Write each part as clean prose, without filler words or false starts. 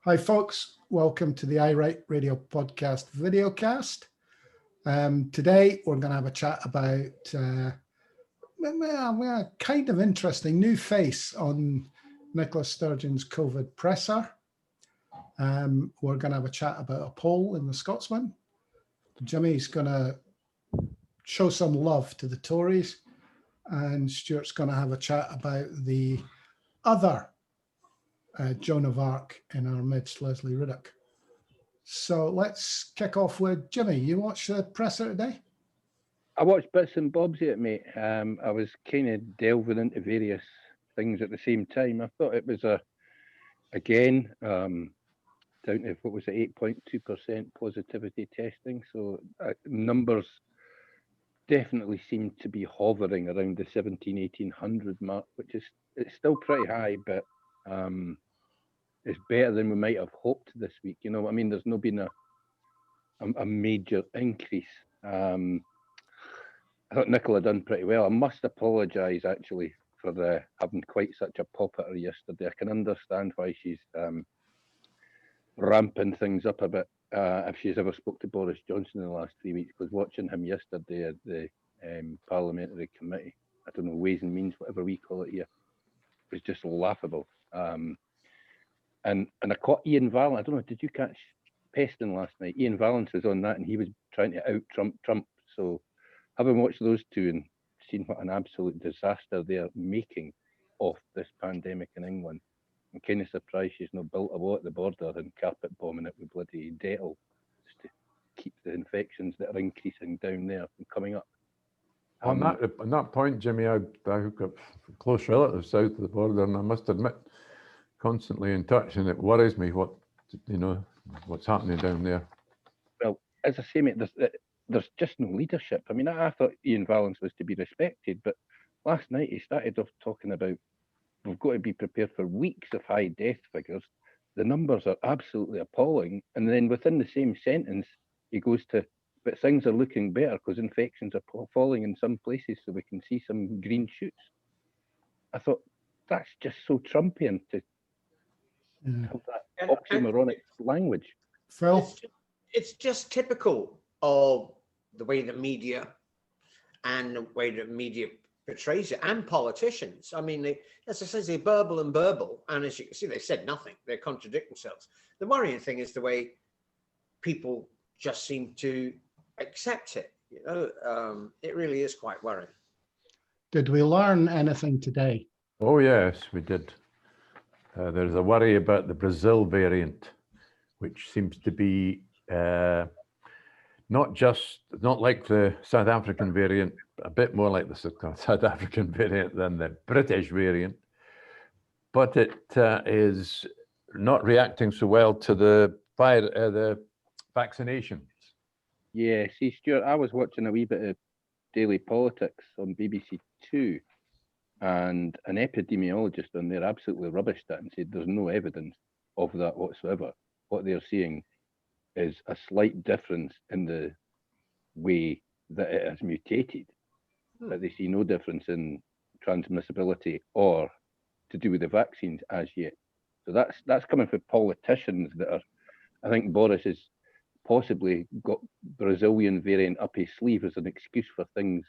Hi folks, welcome to the iWrite Radio Podcast Videocast. Today we're going to have a chat about a kind of interesting new face on Nicola Sturgeon's COVID presser. We're going to have a chat about a poll in the Scotsman. Jimmy's going to show some love to the Tories, and Stuart's going to have a chat about the other Joan of Arc in our midst, Lesley Riddoch. So let's kick off with Jimmy. You watched the presser today? I watched bits and bobs of it, mate. I was kind of delving into various things at the same time. I thought it was again, down to, what was it, 8.2% positivity testing. So numbers definitely seem to be hovering around the 1800 mark, which is, it's still pretty high, but it's better than we might have hoped this week. You know what I mean? There's not been a major increase. I thought Nicola done pretty well. I must apologise actually for having quite such a pop at her yesterday. I can understand why she's ramping things up a bit. If she's ever spoke to Boris Johnson in the last 3 weeks, because watching him yesterday at the parliamentary committee, I don't know, Ways and Means, whatever we call it here, it was just laughable. And I caught Ian Valence. I don't know, did you catch Peston last night? Ian Valence was on that, and he was trying to out-Trump Trump. So having watched those two and seen what an absolute disaster they're making of this pandemic in England, I'm kind of surprised she's not built a wall at the border and carpet bombing it with bloody Dettol just to keep the infections that are increasing down there from coming up. On that point, Jimmy, I've got close relatives south of the border, and I must admit, constantly in touch, and it worries me what's happening down there. Well, as I say, mate, there's just no leadership. I mean, I thought Ian Valence was to be respected, but last night he started off talking about we've got to be prepared for weeks of high death figures. The numbers are absolutely appalling. And then within the same sentence, he goes to, but things are looking better because infections are falling in some places, so we can see some green shoots. I thought, that's just so Trumpian to have that oxymoronic language. Phil? It's just typical of the way the media and the way the media portrays it, and politicians. I mean, as I say, they burble and burble, and as you can see, they said nothing. They contradict themselves. The worrying thing is the way people just seem to accept it. You know, it really is quite worrying. Did we learn anything today? Oh yes, we did. There's a worry about the Brazil variant, which seems to be not like the South African variant, a bit more like the South African variant than the British variant, but it is not reacting so well to the vaccinations. Yeah, see, Stuart, I was watching a wee bit of Daily Politics on BBC Two, and an epidemiologist on there absolutely rubbished that and said there's no evidence of that whatsoever. What they're seeing is a slight difference in the way that it has mutated, but they see no difference in transmissibility or to do with the vaccines as yet. So that's coming from politicians that are, I think Boris has possibly got Brazilian variant up his sleeve as an excuse for things,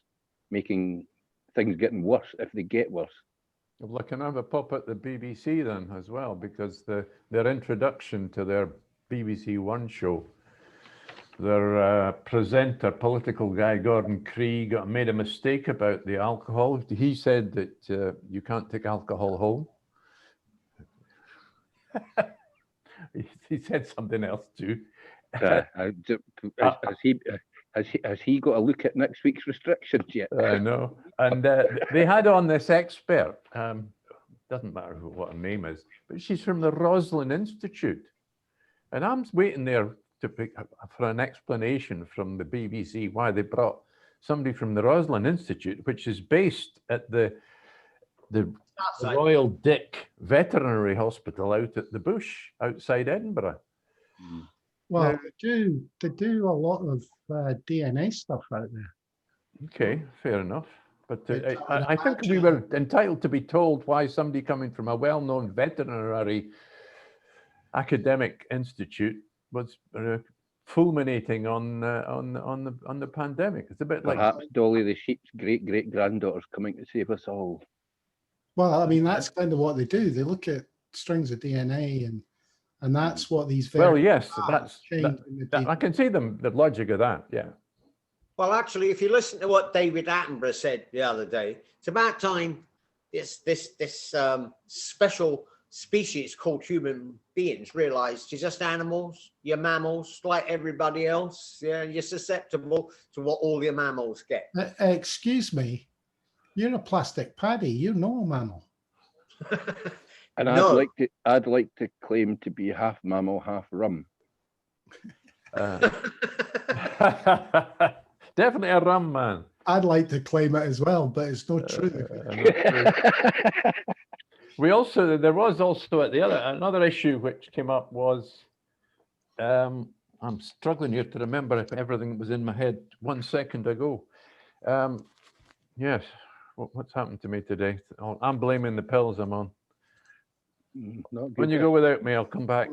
making things getting worse if they get worse. Well, I can have a pop at the BBC then as well, because their introduction to their BBC One show, their presenter, political guy Gordon Krieg, made a mistake about the alcohol. He said that you can't take alcohol home. He said something else too. Has he got a look at next week's restrictions yet? I know. And they had on this expert, doesn't matter what her name is, but she's from the Roslin Institute. And I'm waiting there for an explanation from the BBC why they brought somebody from the Roslin Institute, which is based at the Royal Dick Veterinary Hospital out at the bush outside Edinburgh. Well, they do a lot of DNA stuff out there. Okay, fair enough. But I think we were entitled to be told why somebody coming from a well-known veterinary academic institute was fulminating on the pandemic. It's a bit like Perhaps Dolly the sheep's great-great-granddaughter's coming to save us all. Well, I mean, that's kind of what they do. They look at strings of DNA, and that's what these. Well, yes, I can see the logic of that. Yeah. Well, actually, if you listen to what David Attenborough said the other day, it's about time this special species called human beings realized you're just animals, you're mammals like everybody else. Yeah, you're susceptible to what all your mammals get. Excuse me, you're a plastic paddy. You're no mammal. And No. I'd like to claim to be half mammal, half rum. Definitely a rum man. I'd like to claim it as well, but it's not true. There was also another issue which came up was, I'm struggling here to remember if everything that was in my head 1 second ago. Yes, what's happened to me today? I'm blaming the pills I'm on. When you go without me, I'll come back.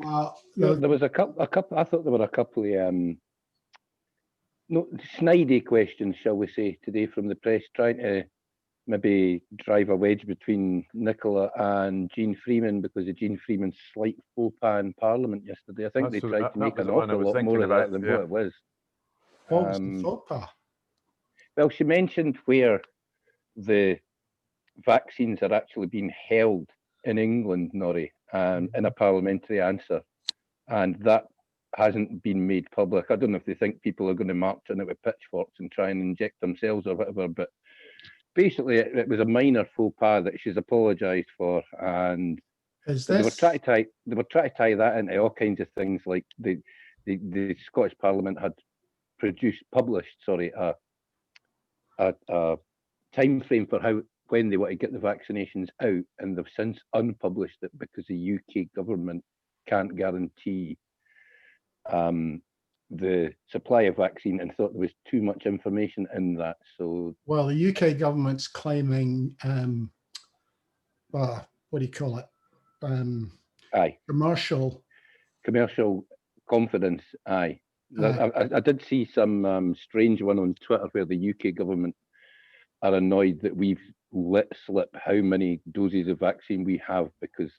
There was a couple. I thought there were a couple of snidey questions, shall we say, today from the press, trying to maybe drive a wedge between Nicola and Jean Freeman because of Jean Freeman's slight faux pas in Parliament yesterday. I think they tried to make an awful lot more of that than what it was. What was the faux pas? Well, she mentioned where the vaccines are actually being held in England, Norrie, in a parliamentary answer, and that hasn't been made public. I don't know if they think people are going to march on it with pitchforks and try and inject themselves or whatever, but basically it was a minor faux pas that she's apologised for, and they were trying to tie that into all kinds of things, like the Scottish Parliament had published a time frame for when they want to get the vaccinations out, and they've since unpublished it because the UK government can't guarantee the supply of vaccine, and thought there was too much information in that. So, well, the UK government's claiming, what do you call it? Commercial confidence. I did see some strange one on Twitter where the UK government are annoyed that we've let slip how many doses of vaccine we have because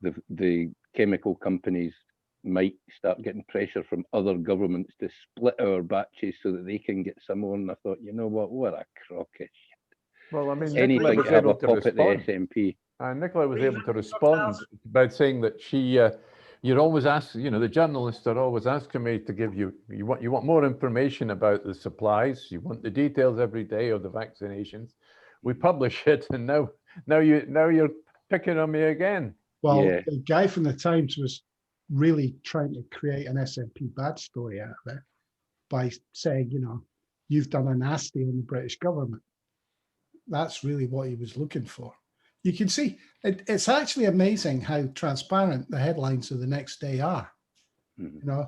the chemical companies might start getting pressure from other governments to split our batches so that they can get some more. And I thought, you know what a crock of shit. Well, I mean, anything to have a pop at the SNP. And Nicola was able to respond by saying that you're always asking, the journalists are always asking me to give you want more information about the supplies. You want the details every day of the vaccinations. We publish it, and now you're picking on me again. Well, yeah. The guy from the Times was really trying to create an SNP bad story out of it by saying, you've done a nasty on the British government. That's really what he was looking for. You can see it's actually amazing how transparent the headlines of the next day are. I mean,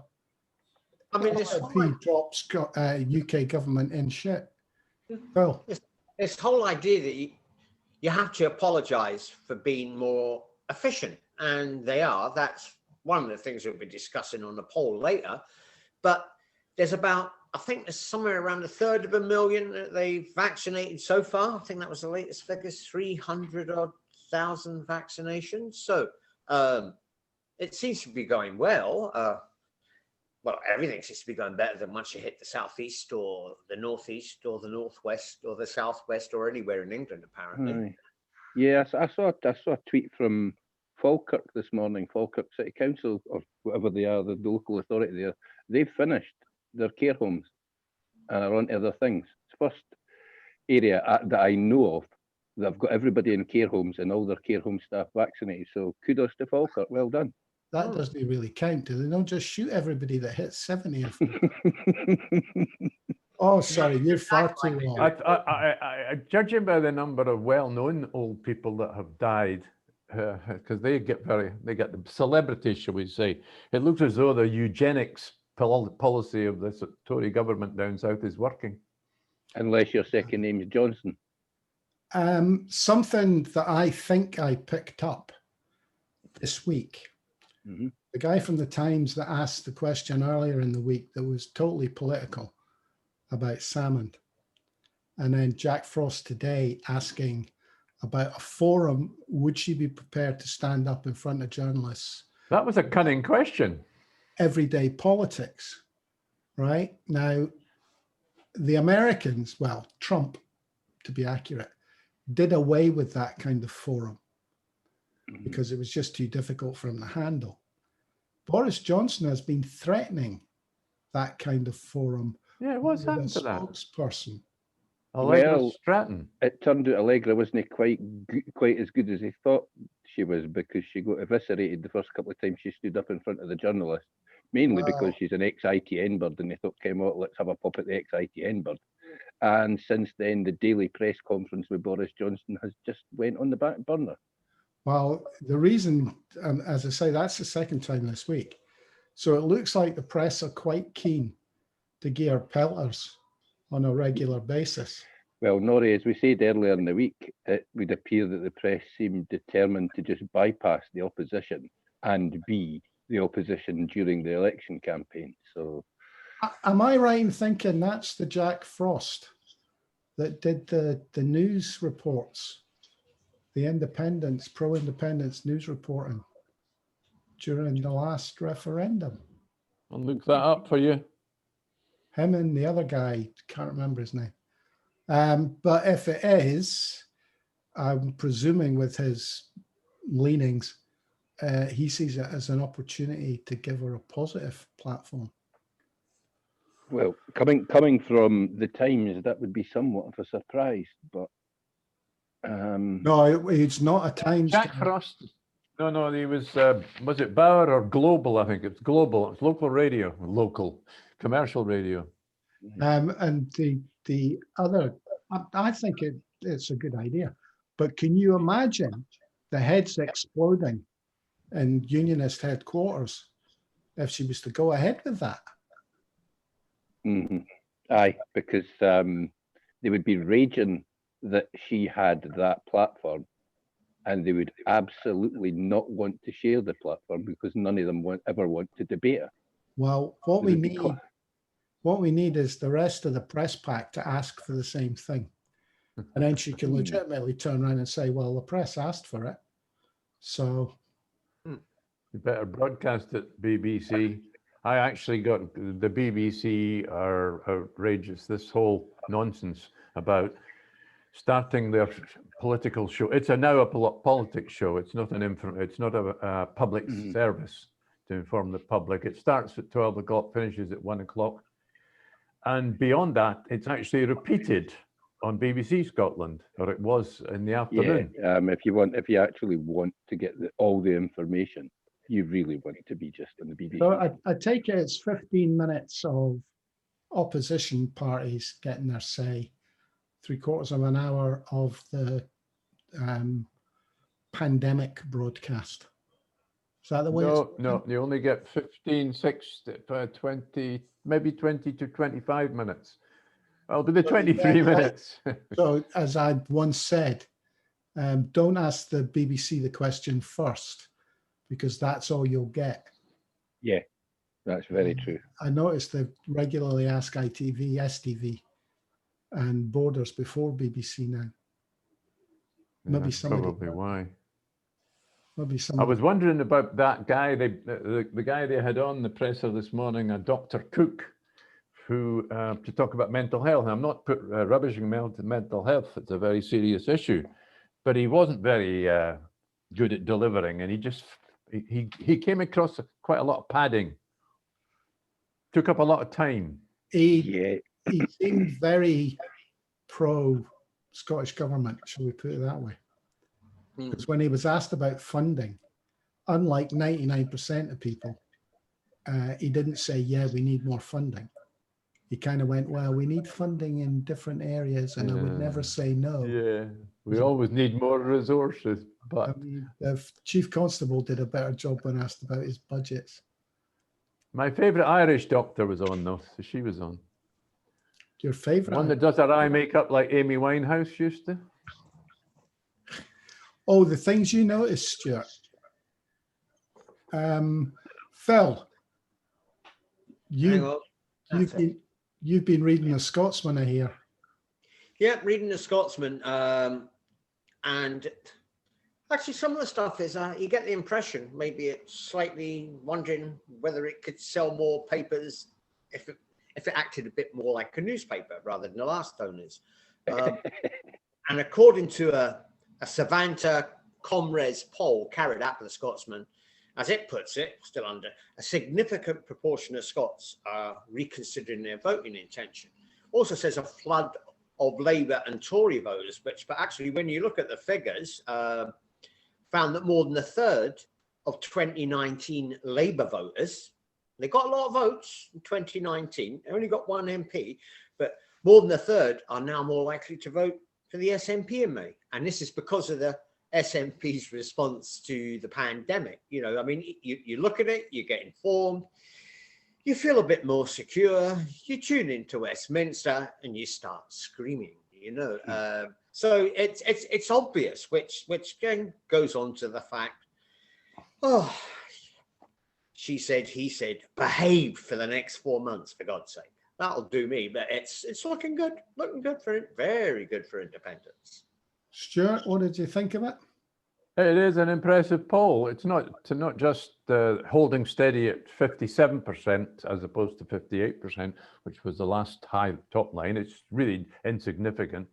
SNP drops UK government in shit. Well, this whole idea that you have to apologise for being more efficient, and they are. That's one of the things we'll be discussing on the poll later. But there's I think there's somewhere around 1/3 that they've vaccinated so far. I think that was the latest figures, 300,000 vaccinations. So it seems to be going well. Well, everything seems to be going better than once you hit the southeast or the northeast or the northwest or the southwest or anywhere in England, apparently. Yes, I saw a tweet from Falkirk this morning, Falkirk City Council, or whatever they are, the local authority there. They've finished their care homes and are on to other things. It's the first area that I know of that have got everybody in care homes and all their care home staff vaccinated. So kudos to Falkirk, well done. That doesn't really count, do they? Don't just shoot everybody that hits 70. Oh, sorry, you're far too long. Judging by the number of well-known old people that have died, because they get the celebrities, shall we say, it looks as though the eugenics policy of the Tory government down south is working. Unless your second name is Johnson. Something that I think I picked up this week The guy from the Times that asked the question earlier in the week that was totally political about Salmond. And then Jack Frost today asking about a forum, would she be prepared to stand up in front of journalists? That was a cunning question. Everyday politics, right? Now, the Americans, well, Trump, to be accurate, did away with that kind of forum because it was just too difficult for him to handle. Boris Johnson has been threatening that kind of forum. Yeah, what's with a happened to that? spokesperson. Allegra Stratton. It turned out Allegra wasn't quite as good as he thought she was, because she got eviscerated the first couple of times she stood up in front of the journalist, mainly because she's an ex-ITN bird, and they thought, came out, let's have a pop at the ex-ITN bird. And since then, the daily press conference with Boris Johnson has just went on the back burner. Well, the reason, as I say, that's the second time this week. So it looks like the press are quite keen to gear pelters on a regular basis. Well, Norrie, as we said earlier in the week, it would appear that the press seemed determined to just bypass the opposition and be the opposition during the election campaign. So, am I right in thinking that's the Jack Frost that did the news reports, the independence, pro-independence news reporting during the last referendum? I'll look that up for you. Him and the other guy, can't remember his name. But if it is, I'm presuming with his leanings, he sees it as an opportunity to give her a positive platform. well, coming from the Times, that would be somewhat of a surprise, but No, it's not a Times. Jack Frost. No, he was it Bauer or Global? I think it's Global. It's local radio, local commercial radio. And the other, I think it's a good idea. But can you imagine the heads exploding in Unionist headquarters if she was to go ahead with that? Aye, because they would be raging that she had that platform, and they would absolutely not want to share the platform because none of them ever want to debate her. Well, what we need is the rest of the press pack to ask for the same thing. And then she can legitimately turn around and say, well, the press asked for it. So You better broadcast it, BBC. I actually got the BBC are outrageous. This whole nonsense about starting their political show. It's now a politics show. It's not a public service to inform the public. It starts at 12 o'clock, finishes at 1 o'clock. And beyond that, it's actually repeated on BBC Scotland, or it was in the afternoon. Yeah, if you actually want to get all the information, you really want it to be just on the BBC. So I take it it's 15 minutes of opposition parties getting their say, 3/4 of an hour of the pandemic broadcast. Is that the way? No, you only get 15, 20, maybe 20 to 25 minutes. I'll do the 23 minutes. So as I once said, don't ask the BBC the question first, because that's all you'll get. Yeah, that's very true. I noticed they regularly ask ITV, STV, and Borders before BBC now. Maybe That's somebody. probably why. Maybe I somebody. was wondering about that guy. The guy they had on the presser this morning, Dr. Cook, who to talk about mental health. I'm not rubbishing mental health. It's a very serious issue, but he wasn't very good at delivering, and he came across quite a lot of padding. Took up a lot of time. He seemed very pro Scottish government, shall we put it that way? Because when he was asked about funding, unlike 99% of people, he didn't say, yeah, we need more funding. He kind of went, well, we need funding in different areas, and I would never say no. Yeah, we always need more resources. But I mean, the Chief Constable did a better job when asked about his budgets. my favourite Irish doctor was on, though. So she was on. Your favourite? One that does her eye makeup like Amy Winehouse used to. Oh, the things you noticed, Stuart. Phil, Hang on. That's it. you've been reading The Scotsman, I hear. Yeah, reading The Scotsman, and actually some of the stuff is you get the impression maybe it's slightly wondering whether it could sell more papers if it acted a bit more like a newspaper rather than the last owners. And according to a Savanta Comres poll carried out by The Scotsman, as it puts it, still under, a significant proportion of Scots are reconsidering their voting intention. Also says a flood of Labour and Tory voters, but actually when you look at the figures, found that more than a third of 2019 Labour voters, they got a lot of votes in 2019, they only got one MP, but more than a third are now more likely to vote for the SNP in May. And this is because of the SNP's response to the pandemic. You know, I mean, you look at it, you get informed, you feel a bit more secure, you tune into Westminster and you start screaming, you know. So it's obvious, which again goes on to the fact, oh, she said, he said, behave for the next 4 months, for God's sake. That'll do me, but it's looking good for it, very good for independence. Stuart, what did you think of it? It is an impressive poll. It's not just holding steady at 57% as opposed to 58%, which was the last top line. It's really insignificant,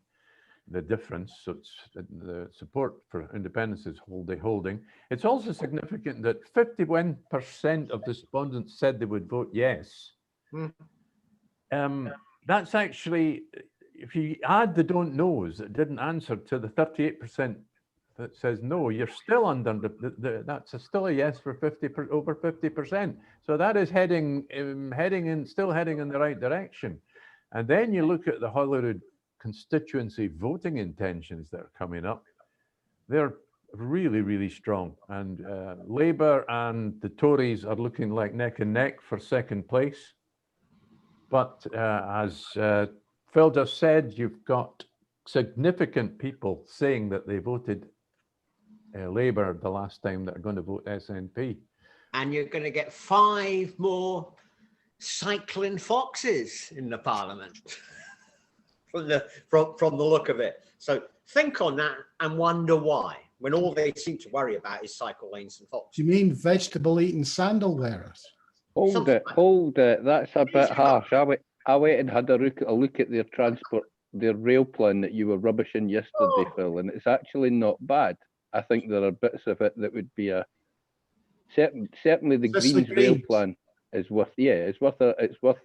the difference. So it's the support for independence is holding. It's also significant that 51% of respondents said they would vote yes. That's actually, if you add the don't knows that didn't answer to the 38% that says no, you're still under that's still a yes for over 50%. So that is still heading in the right direction. And then you look at the Holyrood constituency voting intentions that are coming up. They're really, really strong. And Labour and the Tories are looking like neck and neck for second place. But as Phil just said, you've got significant people saying that they voted Labour the last time that are going to vote SNP. And you're going to get 5 more cycling foxes in the Parliament from the look of it. So think on that and wonder why, when all they seem to worry about is cycle lanes and foxes. Do you mean vegetable-eating sandal wearers? Hold it. That's a bit harsh. I went and had a look at their transport, their rail plan that you were rubbishing yesterday, Phil, and it's actually not bad. I think there are bits of it that would be certainly the Greens rail plan is worth it's worth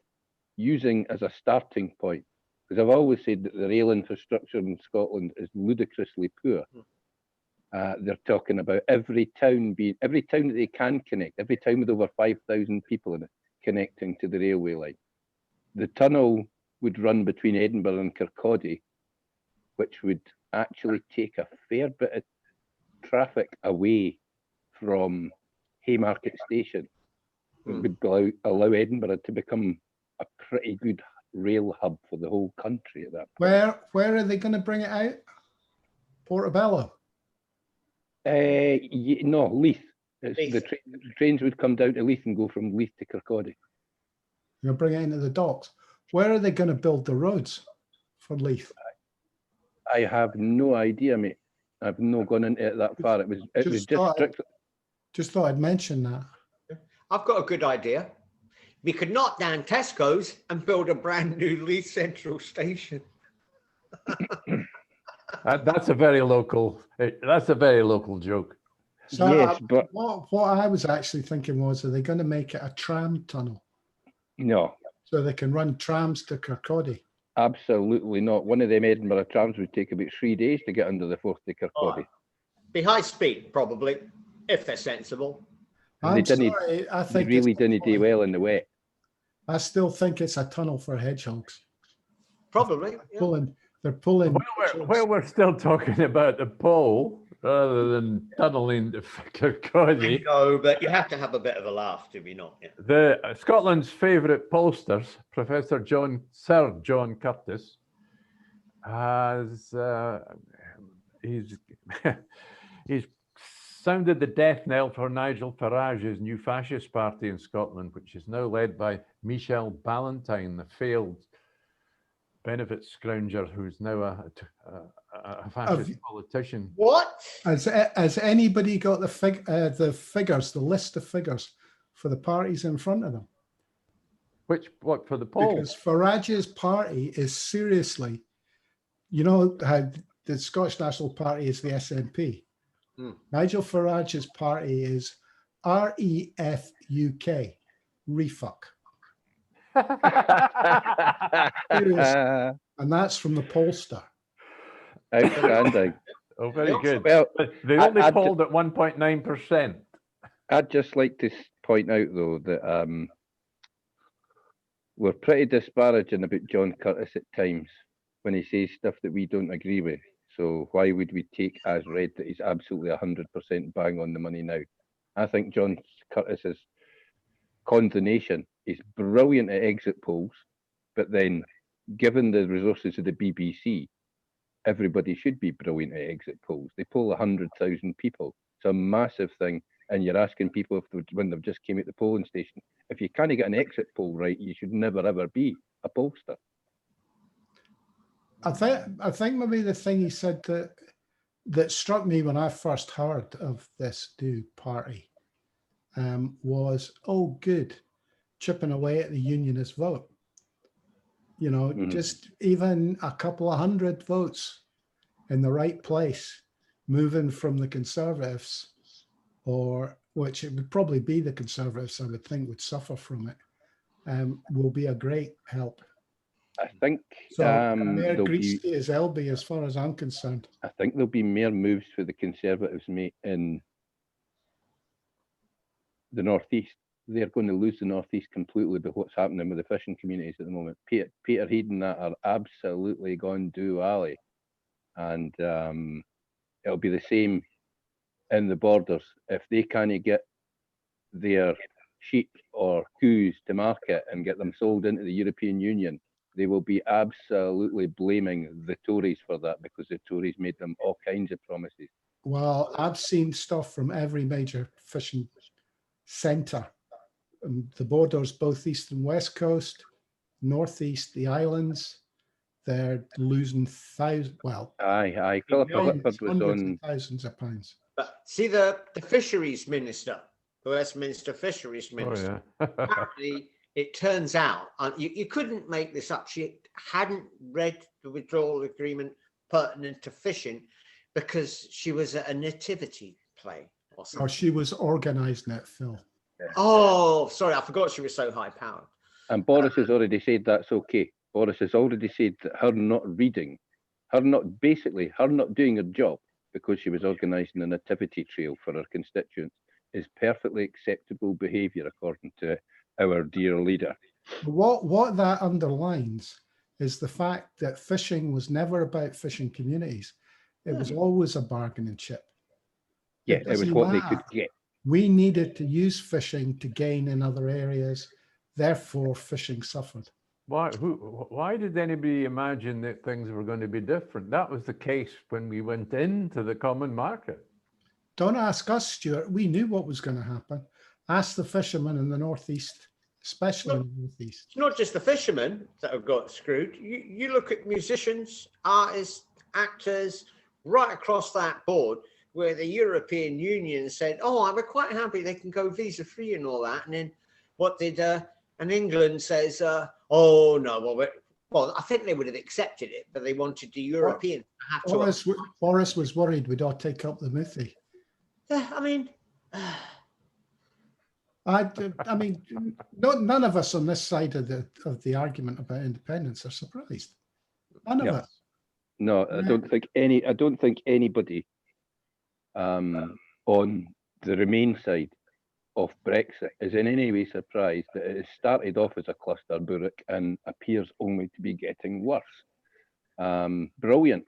using as a starting point, because I've always said that the rail infrastructure in Scotland is ludicrously poor. They're talking about every town that they can connect, every town with over 5,000 people in it, connecting to the railway line. The tunnel would run between Edinburgh and Kirkcaldy, which would actually take a fair bit of traffic away from Haymarket Station. It would allow Edinburgh to become a pretty good rail hub for the whole country at that point. Where are they going to bring it out? Portobello? No, Leith. The trains would come down to Leith and go from Leith to Kirkcaldy. You're going to bring it into the docks. Where are they going to build the roads for Leith? I have no idea, mate. I've not gone into it that far. It was just strictly. Just thought I'd mention that. I've got a good idea. We could knock down Tesco's and build a brand new Leith Central Station. That's a very local. That's a very local joke. So yes, but what I was actually thinking was, are they going to make it a tram tunnel? No. So they can run trams to Kirkcaldy? Absolutely not. One of them Edinburgh trams would take about 3 days to get under the Forth to Kirkcaldy. Be high speed, probably, if they're sensible. I think they really didn't do well in the wet. I still think it's a tunnel for hedgehogs. Probably. Yeah. They're pulling. Well, we're still talking about the poll rather than tunneling to Kirkcaldy. No, but you have to have a bit of a laugh, do we not? Yeah. The Scotland's favourite pollsters, Professor Sir John Curtice, has he's sounded the death knell for Nigel Farage's new fascist party in Scotland, which is now led by Michel Ballantyne, the failed benefit scrounger who's now a fascist politician. What? Has anybody got the figures, the list of figures for the parties in front of them? What for the poll? Because Farage's party is seriously, you know how the Scottish National Party is the SNP. Nigel Farage's party is REFUK, REFUK. And that's from the pollster. Outstanding. Oh, very good. Well, they only polled at 1.9%. I'd just like to point out, though, that we're pretty disparaging about John Curtice at times when he says stuff that we don't agree with. So why would we take as read that he's absolutely 100% bang on the money now? I think John Curtice's condemnation is brilliant at exit polls, but then given the resources of the BBC, everybody should be brilliant at exit polls. They poll 100,000 people. It's a massive thing. And you're asking people when they've just came at the polling station, if you can't get an exit poll right, you should never ever be a pollster. I think maybe the thing he said that struck me when I first heard of this new party was, oh, good, chipping away at the Unionist vote. You know, just even a couple of hundred votes in the right place, moving from the Conservatives, or which it would probably be the Conservatives, I would think, would suffer from it, will be a great help. I think Mayor Greasy is LB as far as I'm concerned. I think there'll be more moves for the Conservatives, mate, in the Northeast. They're going to lose the Northeast completely by what's happening with the fishing communities at the moment. Peter Head and that are absolutely gone do alley. And it'll be the same in the borders. If they can't get their sheep or coos to market and get them sold into the European Union, they will be absolutely blaming the Tories for that, because the Tories made them all kinds of promises. Well, I've seen stuff from every major fishing centre. The borders, both east and west coast, northeast, the islands, they're losing thousands. Well, aye. Philippa Whitford was on thousands of pounds. But see the fisheries minister, the Westminster fisheries minister. Oh, yeah. Apparently, it turns out you couldn't make this up. She hadn't read the withdrawal agreement pertinent to fishing because she was at a nativity play or something. Or she was organising it, Phil. Oh, sorry, I forgot she was so high powered. And Boris has already said that's okay. Boris has already said that her not reading, her not doing her job because she was organising a nativity trail for her constituents is perfectly acceptable behaviour according to our dear leader. What that underlines is the fact that fishing was never about fishing communities. It was always a bargaining chip. Yeah, it was what they could get. We needed to use fishing to gain in other areas. Therefore, fishing suffered. Why did anybody imagine that things were going to be different? That was the case when we went into the common market. Don't ask us, Stuart. We knew what was going to happen. Ask the fishermen in the northeast, especially in the northeast. It's not just the fishermen that have got screwed. You look at musicians, artists, actors, right across that board, where the European Union said, "Oh, I'm quite happy they can go visa-free and all that." And then what did and England says, "Oh no, well, I think they would have accepted it, but they wanted the Europeans to have to." Boris was worried we'd all take up the Mouthy. I mean, I mean, none of us on this side of the argument about independence are surprised. None of us. No, I don't think anybody on the Remain side of Brexit is in any way surprised that it has started off as a cluster burdock and appears only to be getting worse. Brilliant.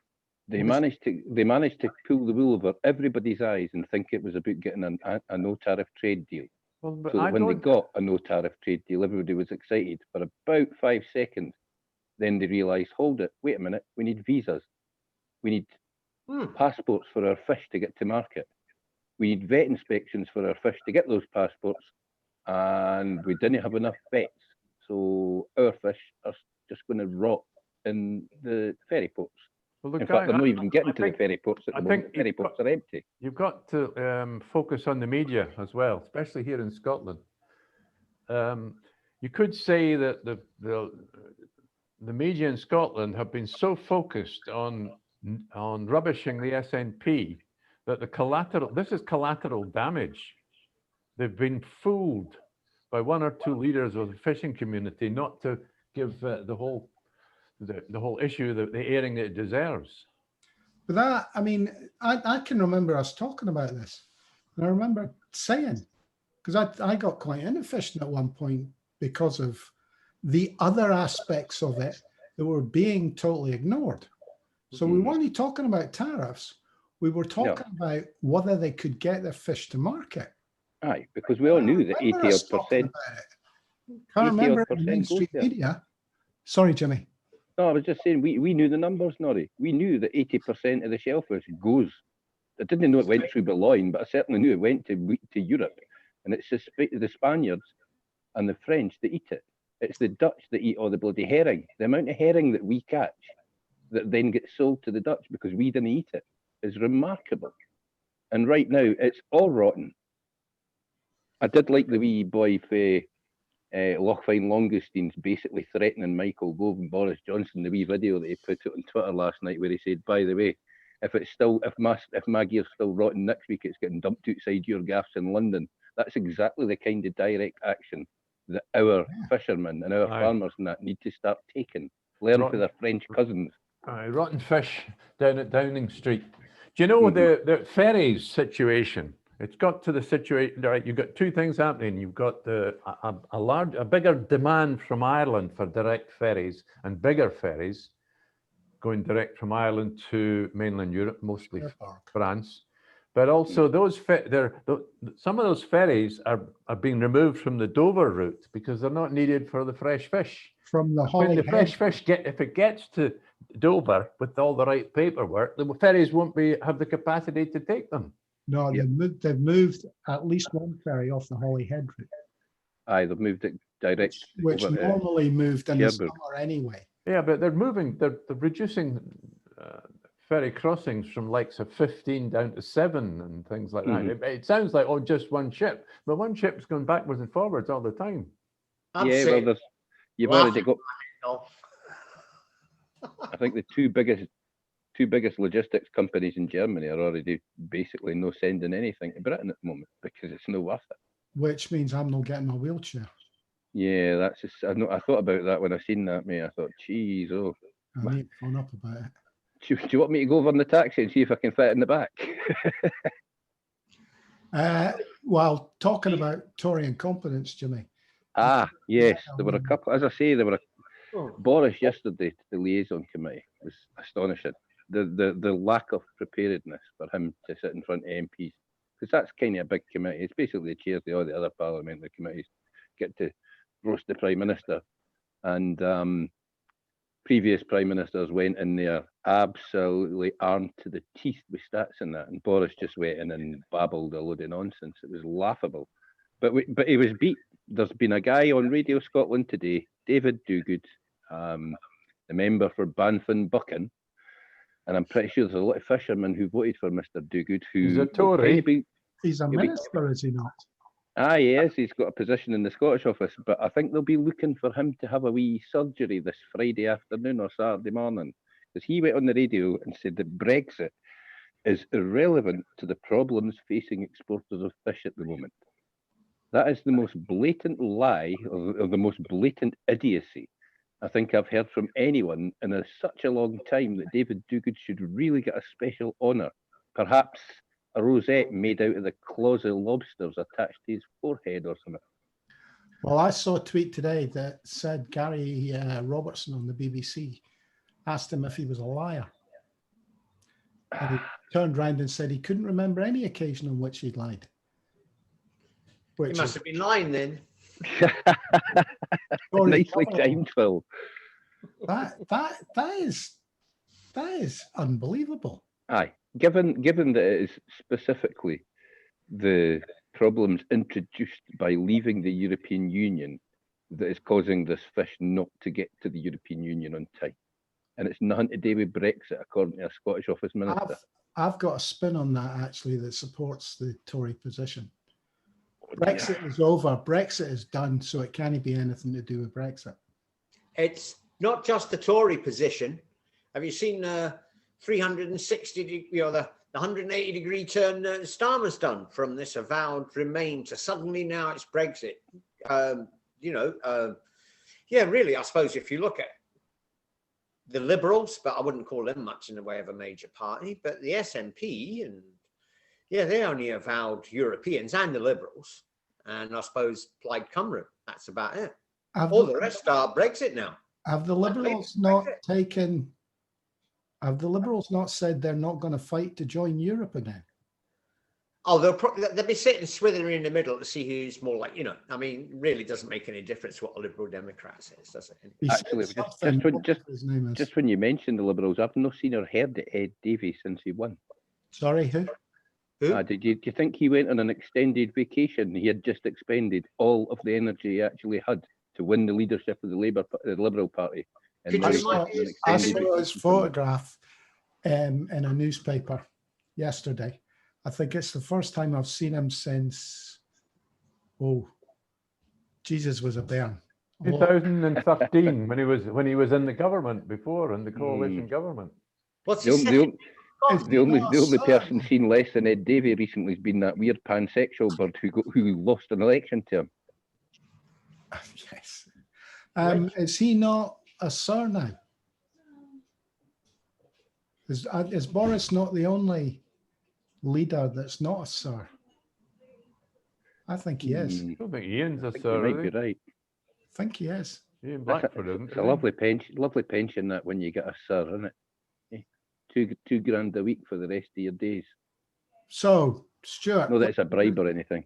They managed to pull the wool over everybody's eyes and think it was about getting a no tariff trade deal. Well, so that when they got a no tariff trade deal, everybody was excited for about 5 seconds. Then they realised, hold it, wait a minute, we need visas. We need passports for our fish to get to market. We need vet inspections for our fish to get those passports, and we didn't have enough vets. So our fish are just going to rot in the ferry ports. Well, look, In fact, they're not even getting to the think- ferry ports at the moment. The ferry ports are empty. You've got to focus on the media as well, especially here in Scotland. You could say that the media in Scotland have been so focused on rubbishing the SNP that this is collateral damage. They've been fooled by one or two leaders of the fishing community not to give the whole issue the airing that it deserves. But that, I mean, I can remember us talking about this. And I remember saying, because I got quite into fishing at one point because of the other aspects of it that were being totally ignored. So we weren't talking about tariffs. We were talking about whether they could get their fish to market. Aye, because we all knew that 80% Can't remember in the mainstream media. Sorry, Jimmy. No, I was just saying, we knew the numbers, Norrie. We knew that 80% of the shellfish goes. I didn't know it went through Boulogne, but I certainly knew it went to Europe. And it's the Spaniards and the French that eat it. It's the Dutch that eat all the bloody herring. The amount of herring that we catch that then gets sold to the Dutch because we didn't eat it is remarkable. And right now, it's all rotten. I did like the wee boy for Lochfine Longustine's basically threatening Michael Gove and Boris Johnson, the wee video that he put out on Twitter last night where he said, by the way, if my gear's still rotten next week, it's getting dumped outside your gaffs in London. That's exactly the kind of direct action that our fishermen and our farmers and that need to start taking. Learn from their French cousins. Rotten fish down at Downing Street. Do you know the ferries situation? It's got to the situation, right? You've got two things happening. You've got a bigger demand from Ireland for direct ferries and bigger ferries going direct from Ireland to mainland Europe, mostly France. But also some of those ferries are being removed from the Dover route because they're not needed for the fresh fish. From the When the fresh fish if it gets to Dover with all the right paperwork, the ferries won't have the capacity to take them. No, they've moved at least one ferry off the Holyhead route. Aye, they've moved it direct. Which normally moved in the summer anyway. Yeah, but they're reducing ferry crossings from likes of 15 down to 7 and things like that. It sounds like, just one ship, but one ship's going backwards and forwards all the time. Yeah, well, you've already got, I think the two biggest logistics companies in Germany are already basically no sending anything to Britain at the moment because it's no worth it. Which means I'm not getting a wheelchair. Yeah, that's just, I thought about that when I seen that, mate. I thought, geez, I need to phone up about it. Do you want me to go over in the taxi and see if I can fit in the back? Well, talking about Tory incompetence, Jimmy. Yes, there were a couple, as I say, Boris yesterday to the liaison committee was astonishing. The lack of preparedness for him to sit in front of MPs, because that's kind of a big committee. It's basically the chairs of all the other parliamentary committees get to roast the Prime Minister. And previous Prime Ministers went in there absolutely armed to the teeth with stats and that. And Boris just went in and babbled a load of nonsense. It was laughable. But he was beat. There's been a guy on Radio Scotland today, David Dogood, the member for Banffin Buchan. And I'm pretty sure there's a lot of fishermen who voted for Mr. Dogood. He's a Tory. He's a minister, is he not? Yes, he's got a position in the Scottish office, but I think they'll be looking for him to have a wee surgery this Friday afternoon or Saturday morning, because he went on the radio and said that Brexit is irrelevant to the problems facing exporters of fish at the moment. That is the most blatant lie, or the most blatant idiocy I think I've heard from anyone in such a long time, that David Dogood should really get a special honour, perhaps a rosette made out of the claws of lobsters attached to his forehead or something. Well, I saw a tweet today that said Gary Robertson on the BBC asked him if he was a liar. And he turned around and said he couldn't remember any occasion on which he'd lied. He must have been lying then. Nicely timed, Phil. That is unbelievable. Aye, given that it is specifically the problems introduced by leaving the European Union that is causing this fish not to get to the European Union on time. And it's nothing to do with Brexit, according to a Scottish Office Minister. I've got a spin on that, actually, that supports the Tory position. Brexit is over. Brexit is done, so it can't be anything to do with Brexit. It's not just the Tory position. Have you seen 360, the 180-degree turn Starmer's done from this avowed Remain to suddenly now it's Brexit? Yeah, really, I suppose if you look at the Liberals, but I wouldn't call them much in the way of a major party, but the SNP, and yeah, they only avowed Europeans and the Liberals, and I suppose Plaid Cymru. That's about it. All the rest are Brexit now. Have the Liberals not taken? Have the Liberals not said they're not going to fight to join Europe again? Oh, they'll be sitting swithering in the middle to see who's more like, I mean, really doesn't make any difference what a Liberal Democrat says, does it? Actually, just when you mentioned the Liberals, I've not seen or heard of Ed Davey since he won. Sorry, who? Do you think he went on an extended vacation? He had just expended all of the energy he actually had to win the leadership of the Liberal Party. I saw his photograph in a newspaper yesterday. I think it's the first time I've seen him since, Jesus was a bairn. 2013, when he was in the government before, in the coalition government. What's the only person seen less than Ed Davey recently has been that weird pansexual bird who lost an election to him. Yes. Is he not a sir now? Is Boris not the only leader that's not a sir? I think he is. I don't think Ian's a sir. You might be right. I think he is. Ian Blackford, isn't it's a lovely pension that when you get a sir, isn't it? Two grand a week for the rest of your days. So, Stuart. Not that it's a bribe or anything.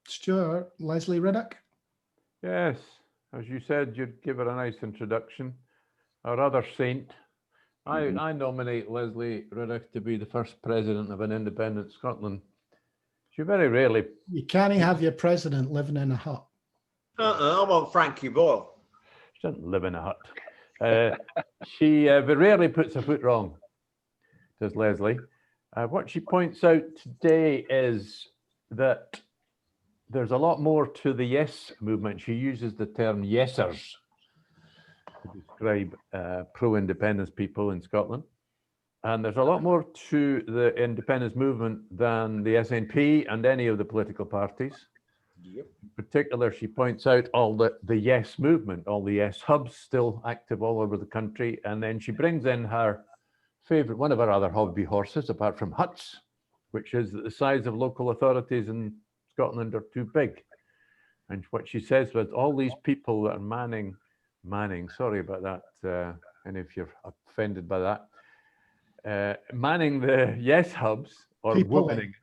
Stuart, Lesley Riddoch? Yes, as you said, you'd give her a nice introduction. Our other saint. I nominate Lesley Riddoch to be the first president of an independent Scotland. She very rarely... You can't have your president living in a hut. I want Frankie Boyle. She doesn't live in a hut. She very rarely puts a foot wrong, does Lesley. What she points out today is that there's a lot more to the yes movement. She uses the term yesers to describe pro-independence people in Scotland. And there's a lot more to the independence movement than the SNP and any of the political parties. Yep. In particular, she points out all the yes movement, all the yes hubs still active all over the country. And then she brings in her favorite, one of her other hobby horses, apart from huts, which is that the size of local authorities in Scotland are too big. And what she says was all these people that are manning, sorry about that, and if you're offended by that, manning the yes hubs or womaning,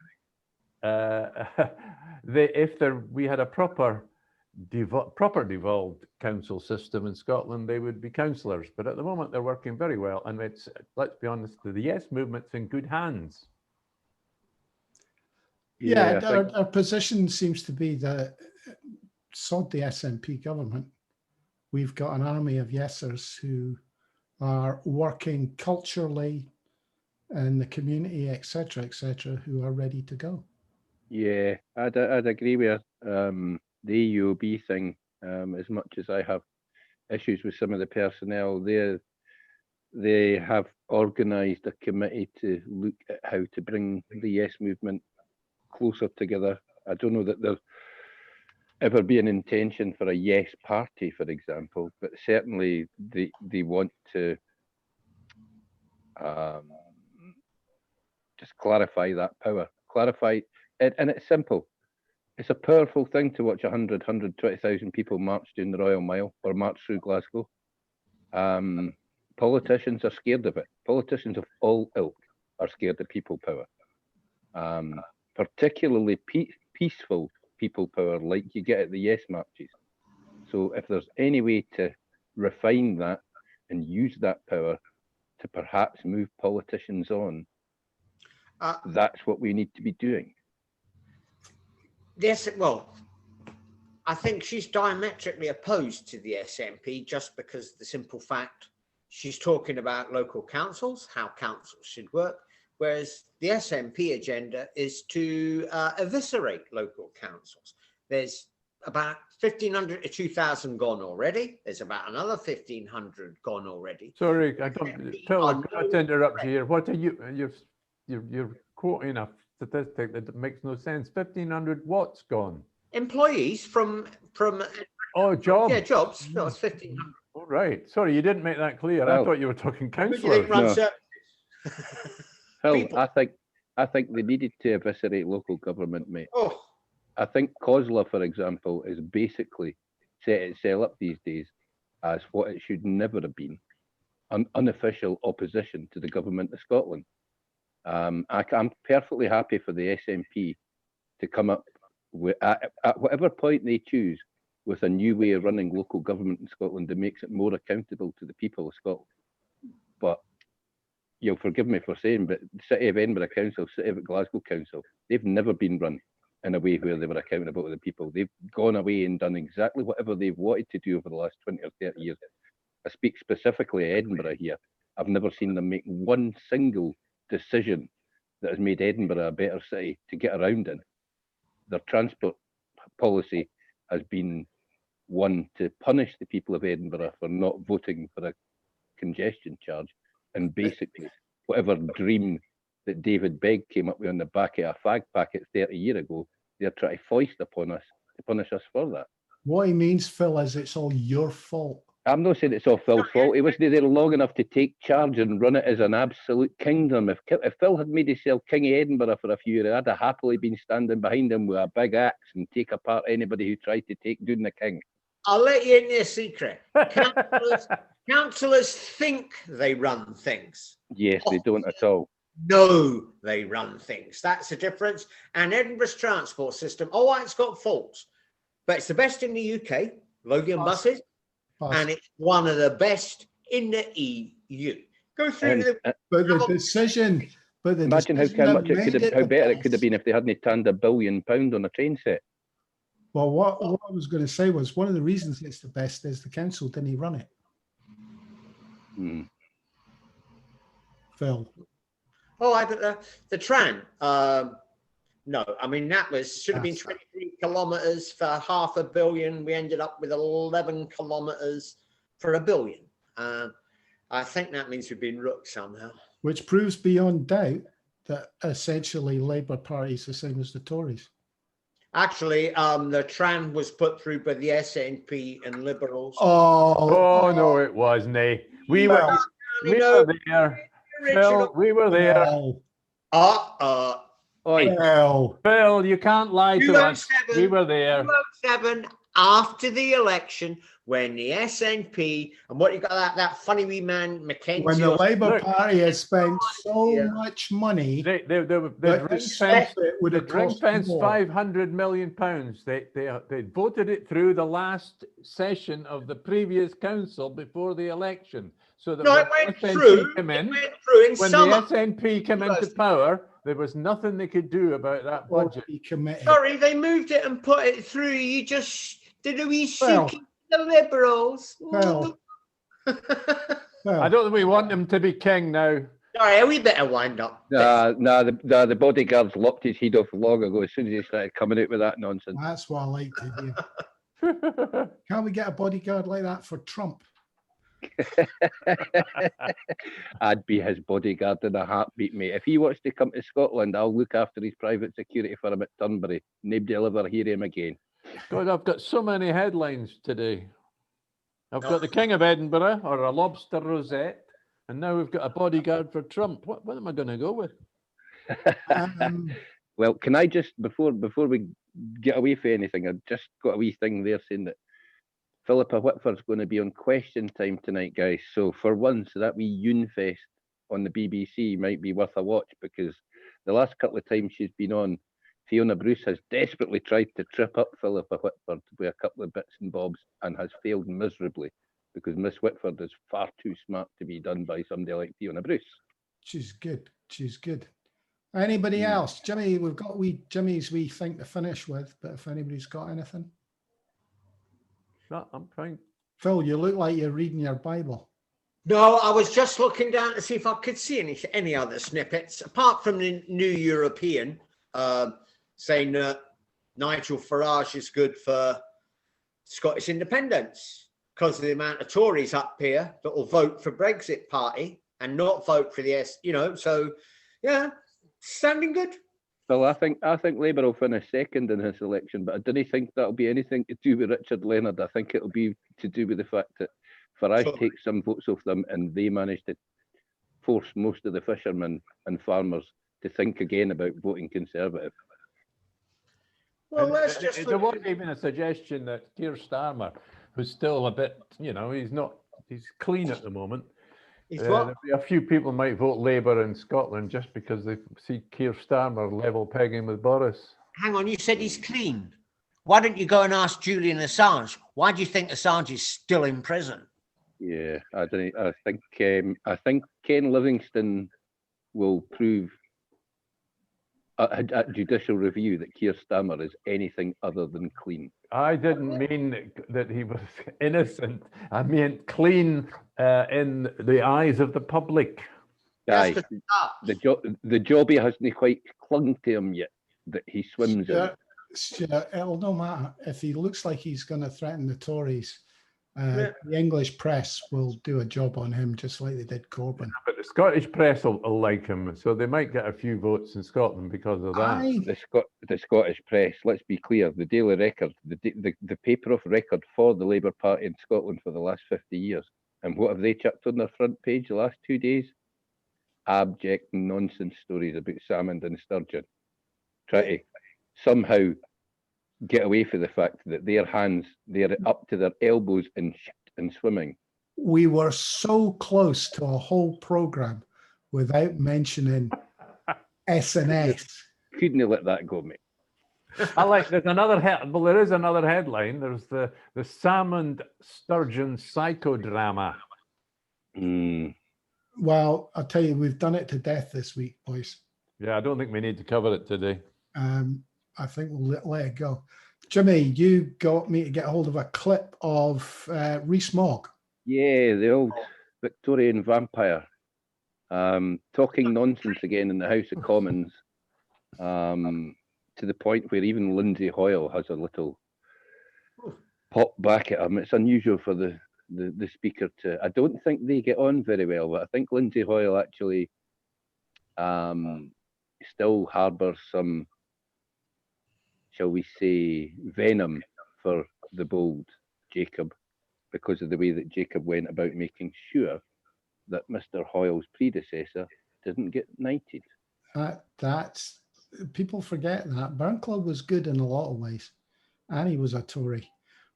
we had a proper devolved council system in Scotland, they would be councillors. But at the moment, they're working very well. And it's, let's be honest, the yes movement's in good hands. Yeah, our position seems to be that sod the SNP government. We've got an army of yesers who are working culturally in the community, etc., who are ready to go. Yeah, I'd agree with the EUB thing. As much as I have issues with some of the personnel, they have organised a committee to look at how to bring the yes movement closer together. I don't know that there's ever be an intention for a yes party, for example, but certainly they want to just clarify that power. Clarify it, and it's simple. It's a powerful thing to watch 120,000 people march down the Royal Mile or march through Glasgow. Politicians are scared of it. Politicians of all ilk are scared of people power. Particularly peaceful people power like you get at the yes marches. So if there's any way to refine that and use that power to perhaps move politicians on. That's what we need to be doing. Yes, well, I think she's diametrically opposed to the SNP just because the simple fact she's talking about local councils, how councils should work, whereas the SNP agenda is to eviscerate local councils. There's about 1,500 to 2,000 gone already. There's about another 1,500 gone already. Sorry, Phil, I've got to interrupt you here. What are you're quoting a statistic that makes no sense. 1,500 what's gone? Employees from Oh, jobs. yeah, jobs. No, it's 1,500. All right. Sorry, you didn't make that clear. I Well, thought you were talking You councillors. didn't run No. services. Phil, People. I think they needed to eviscerate local government, mate. Oh, I think COSLA, for example, is basically set itself up these days as what it should never have been, an unofficial opposition to the government of Scotland. I'm perfectly happy for the SNP to come up with, at whatever point they choose, with a new way of running local government in Scotland that makes it more accountable to the people of Scotland. But you'll forgive me for saying, but the City of Edinburgh Council, City of Glasgow Council, they've never been run in a way where they were accountable to the people. They've gone away and done exactly whatever they've wanted to do over the last 20 or 30 years. I speak specifically of Edinburgh here. I've never seen them make one single decision that has made Edinburgh a better city to get around in. Their transport policy has been one to punish the people of Edinburgh for not voting for a congestion charge, and basically whatever dream that David Begg came up with on the back of a fag packet 30 years ago, they're trying to foist upon us to punish us for that. What he means, Phil, is it's all your fault. I'm not saying it's all Phil's fault. He wasn't there long enough to take charge and run it as an absolute kingdom. If Phil had made himself King of Edinburgh for a few years, I'd have happily been standing behind him with a big axe and take apart anybody who tried to take down the king. I'll let you in a secret. Councillors think they run things. Yes, they don't at all. No, they run things. That's the difference. And Edinburgh's transport system, oh, it's got faults, but it's the best in the UK, Lothian buses, and it's one of the best in the EU. Go through And, But the decision, imagine how better it could have been if they hadn't turned £1 billion on a train set. Well, what I was going to say was one of the reasons it's the best is the council didn't run it. Phil. Oh, the tram. No, I mean that should have been 23 kilometres for $500 million. We ended up with 11 kilometres for $1 billion. I think that means we've been rooked somehow. Which proves beyond doubt that essentially Labour Party is the same as the Tories. Actually, the tram was put through by the SNP and Liberals. Oh no, it wasn't. We were there. Phil, we were there. Phil, you can't lie to us. We were there. 2007, after the election, when the SNP and what you got that funny wee man Mackenzie. When the Labour Party has spent so much money, they ring-fenced £500 million. They voted it through the last session of the previous council before the election. So that when the SNP came into power, there was nothing they could do about that budget. Sorry, they moved it and put it through. You just did a wee seeking the Liberals. I don't think we want him to be king now. Sorry, we better wind up. The bodyguards lopped his head off long ago as soon as he started coming out with that nonsense. That's what I like to hear. Can't we get a bodyguard like that for Trump? I'd be his bodyguard in a heartbeat, mate. If he wants to come to Scotland, I'll look after his private security firm at Turnberry. Nobody will ever hear him again. God, I've got so many headlines today. I've got the King of Edinburgh or a Lobster Rosette, and now we've got a bodyguard for Trump. What am I going to go with? Well, can I just, before we get away from anything, I've just got a wee thing there saying that Philippa Whitford's going to be on Question Time tonight, guys. So for once, that wee Unifest on the BBC might be worth a watch, because the last couple of times she's been on, Fiona Bruce has desperately tried to trip up Philippa Whitford with a couple of bits and bobs and has failed miserably, because Miss Whitford is far too smart to be done by somebody like Fiona Bruce. She's good. She's good. Anybody else? Jimmy, we've got Jimmy's wee thing to finish with, but if anybody's got anything. No, I'm fine. Phil, you look like you're reading your Bible. No, I was just looking down to see if I could see any other snippets, apart from the New European saying that Nigel Farage is good for Scottish independence because of the amount of Tories up here that will vote for Brexit party and not vote for the so yeah, standing good. Well, I think Labour will finish second in this election, but I don't think that'll be anything to do with Richard Leonard. I think it'll be to do with the fact that Farage takes some votes off them, and they managed to force most of the fishermen and farmers to think again about voting Conservative. Well, let's just. There was even a suggestion that Keir Starmer, who's still a bit, he's clean at the moment. A few people might vote Labour in Scotland just because they see Keir Starmer level pegging with Boris. Hang on, you said he's clean. Why don't you go and ask Julian Assange? Why do you think Assange is still in prison? Yeah, I think Ken Livingstone will prove at judicial review that Keir Starmer is anything other than clean. I didn't mean that he was innocent. I meant clean in the eyes of the public. Aye, the jobby hasn't quite clung to him yet that he swims in. Stuart, it'll no matter if he looks like he's going to threaten the Tories. The English press will do a job on him just like they did Corbyn. But the Scottish press will like him, so they might get a few votes in Scotland because of that. The Scottish press, let's be clear, the Daily Record, the paper of record for the Labour Party in Scotland for the last 50 years. And what have they chucked on their front page the last 2 days? Abject nonsense stories about Salmond and Sturgeon. Try to somehow get away from the fact that they're up to their elbows in shit and swimming. We were so close to a whole programme without mentioning S&S. Couldn't have let that go, mate. There's another there is another headline. There's the Salmond Sturgeon psychodrama. Well, I'll tell you, we've done it to death this week, boys. Yeah, I don't think we need to cover it today. I think we'll let it go. Jimmy, you got me to get a hold of a clip of Rees-Mogg. Yeah, the old Victorian vampire talking nonsense again in the House of Commons, to the point where even Lindsay Hoyle has a little pop back at him. It's unusual for the speaker to. I don't think they get on very well, but I think Lindsay Hoyle actually still harbours some, shall we say, venom for the bold Jacob, because of the way that Jacob went about making sure that Mr. Hoyle's predecessor didn't get knighted. That's people forget that Burnclub was good in a lot of ways, and he was a Tory.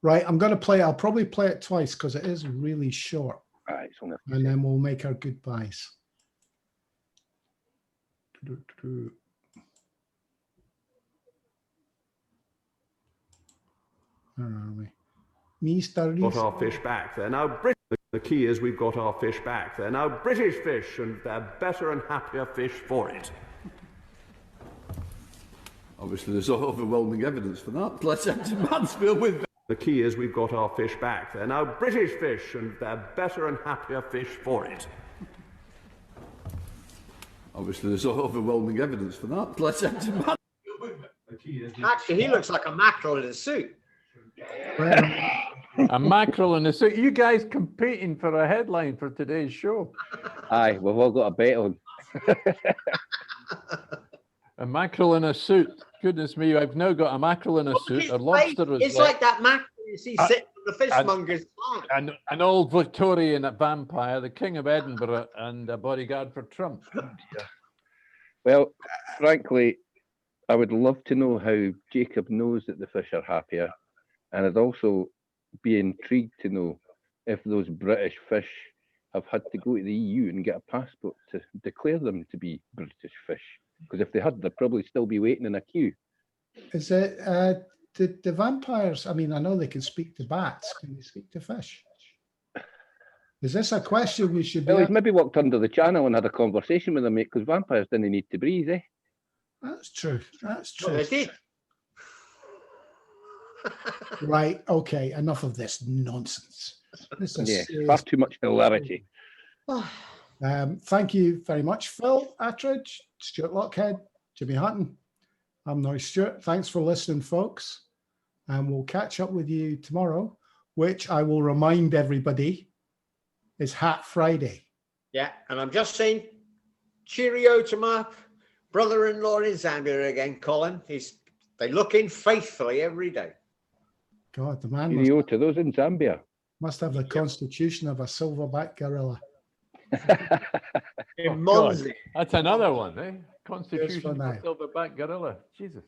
Right, I'm going to play. I'll probably play it twice because it is really short. All right, and then we'll make our goodbyes. Where are we? Mr. Rees. Got our fish back. They're now British. The key is we've got our fish back. They're now British fish, and they're better and happier fish for it. Obviously, there's overwhelming evidence for that. Let's enter Mansfield with. The key is we've got our fish back. They're now British fish, and they're better and happier fish for it. Obviously, there's overwhelming evidence for that. Let's enter Mansfield with. Actually, he looks like a mackerel in a suit. A mackerel in a suit. You guys competing for a headline for today's show. Aye, we've all got a bet on. A mackerel in a suit. Goodness me, I've now got a mackerel in a suit. A lobster rosette. It's like that mackerel you see sitting on the fishmonger's farm. And an old Victorian vampire, the King of Edinburgh, and a bodyguard for Trump. Well, frankly, I would love to know how Jacob knows that the fish are happier. And I'd also be intrigued to know if those British fish have had to go to the EU and get a passport to declare them to be British fish. Because if they had, they'd probably still be waiting in a queue. Is it the vampires? I mean, I know they can speak to bats. Can they speak to fish? Is this a question we should be? Well, he's maybe walked under the channel and had a conversation with them, mate, because vampires didn't need to breathe, eh? That's true. That's Well, true. they did. Right. Okay. Enough of this nonsense. This is Yeah, serious. far too much hilarity. Thank you very much, Phil Attridge, Stuart Lockhead, Jimmy Hutton. I'm Noy Stewart. Thanks for listening, folks. And we'll catch up with you tomorrow, which I will remind everybody is Hat Friday. Yeah, and I'm just saying cheerio to my brother-in-law in Zambia again, Colin. They look in faithfully every day. God, the man Cheerio to those in Zambia. must have the constitution of a silverback gorilla. In God, Monzi. that's another one, eh? Constitution now. of a silverback gorilla. Jesus.